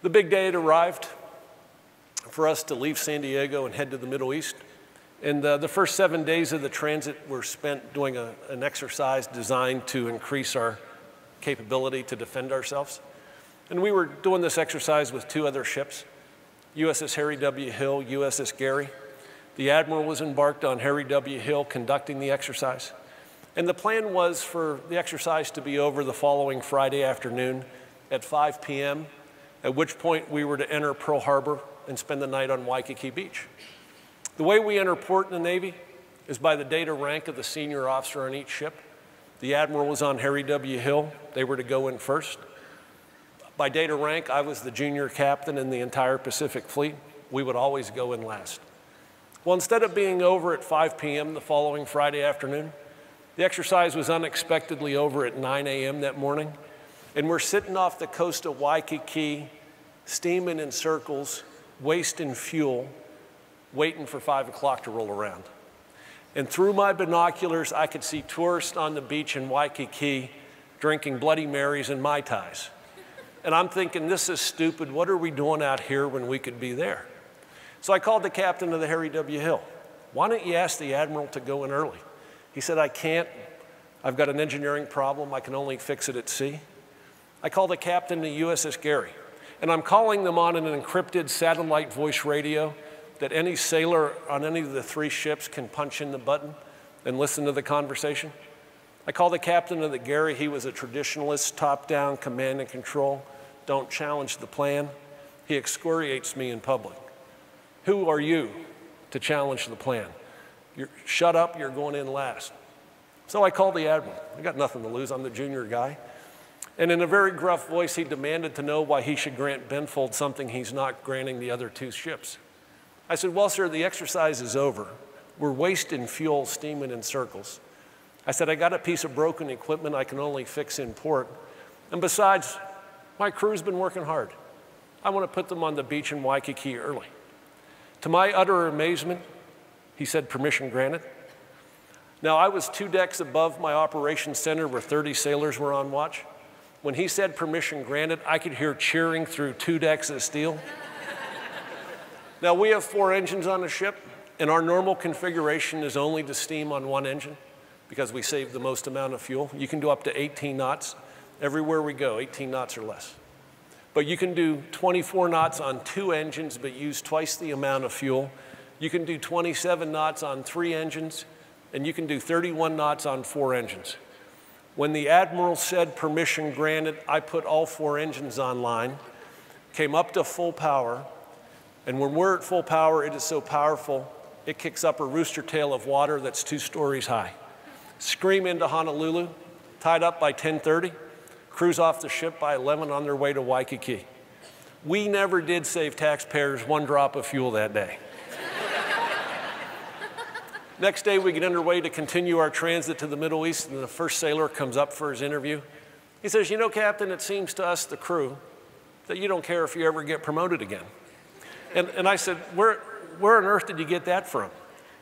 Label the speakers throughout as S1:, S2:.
S1: The big day had arrived for us to leave San Diego and head to the Middle East. And the first 7 days of the transit were spent doing an exercise designed to increase our capability to defend ourselves. And we were doing this exercise with 2 other ships, USS Harry W. Hill, USS Gary. The Admiral was embarked on Harry W. Hill conducting the exercise. And the plan was for the exercise to be over the following Friday afternoon at 5 p.m., at which point we were to enter Pearl Harbor and spend the night on Waikiki Beach. The way we enter port in the Navy is by the data rank of the senior officer on each ship. The Admiral was on Harry W. Hill. They were to go in first. By data rank, I was the junior captain in the entire Pacific Fleet. We would always go in last. Well, instead of being over at 5 p.m. the following Friday afternoon, the exercise was unexpectedly over at 9 a.m. that morning, and we're sitting off the coast of Waikiki, steaming in circles, wasting fuel, waiting for 5 o'clock to roll around. And through my binoculars, I could see tourists on the beach in Waikiki drinking Bloody Marys and Mai Tais. And I'm thinking, this is stupid. What are we doing out here when we could be there? So I called the captain of the Harry W. Hill. Why don't you ask the Admiral to go in early? He said, I can't. I've got an engineering problem. I can only fix it at sea. I called the captain of the USS Gary. And I'm calling them on an encrypted satellite voice radio that any sailor on any of the 3 ships can punch in the button and listen to the conversation. I called the captain of the Gary. He was a traditionalist, top-down, command and control. Don't challenge the plan. He excoriates me in public. Who are you to challenge the plan? Shut up, you're going in last. So I called the Admiral. I got nothing to lose, I'm the junior guy. And in a very gruff voice, he demanded to know why he should grant Benfold something he's not granting the other 2 ships. I said, well, sir, the exercise is over. We're wasting fuel steaming in circles. I said, I got a piece of broken equipment I can only fix in port. And besides, my crew's been working hard. I want to put them on the beach in Waikiki early. To my utter amazement, he said, permission granted. Now, I was 2 decks above my operations center where 30 sailors were on watch. When he said permission granted, I could hear cheering through 2 decks of steel. Now, we have 4 engines on the ship, and our normal configuration is only to steam on 1 engine because we save the most amount of fuel. You can do up to 18 knots. Everywhere we go, 18 knots or less. But you can do 24 knots on 2 engines, but use twice the amount of fuel. You can do 27 knots on 3 engines, and you can do 31 knots on 4 engines. When the Admiral said permission granted, I put all 4 engines online, came up to full power, and when we're at full power, it is so powerful, it kicks up a rooster tail of water that's 2 stories high. Scream into Honolulu, tied up by 10:30, cruise off the ship by 11 on their way to Waikiki. We never did save taxpayers 1 drop of fuel that day. Next day, we get underway to continue our transit to the Middle East, and the first sailor comes up for his interview. He says, you know, Captain, it seems to us, the crew, that you don't care if you ever get promoted again. And I said, where on earth did you get that from?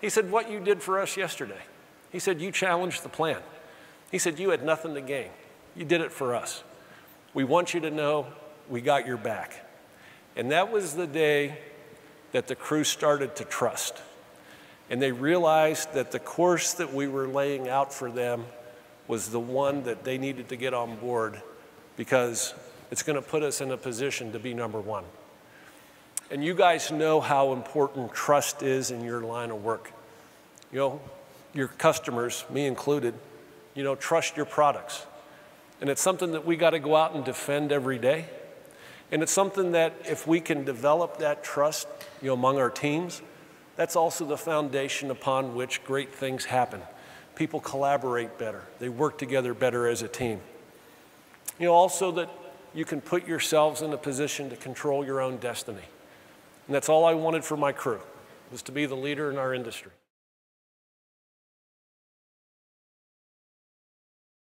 S1: He said, what you did for us yesterday. He said, you challenged the plan. He said, you had nothing to gain. You did it for us. We want you to know we got your back. And that was the day that the crew started to trust. And they realized that the course that we were laying out for them was the one that they needed to get on board because it's going to put us in a position to be #1. And you guys know how important trust is in your line of work. You know, your customers, me included, you know, trust your products. And it's something that we got to go out and defend every day. And it's something that if we can develop that trust, you know, among our teams, that's also the foundation upon which great things happen. People collaborate better. They work together better as a team. You know, also that you can put yourselves in a position to control your own destiny. And that's all I wanted for my crew, was to be the leader in our industry.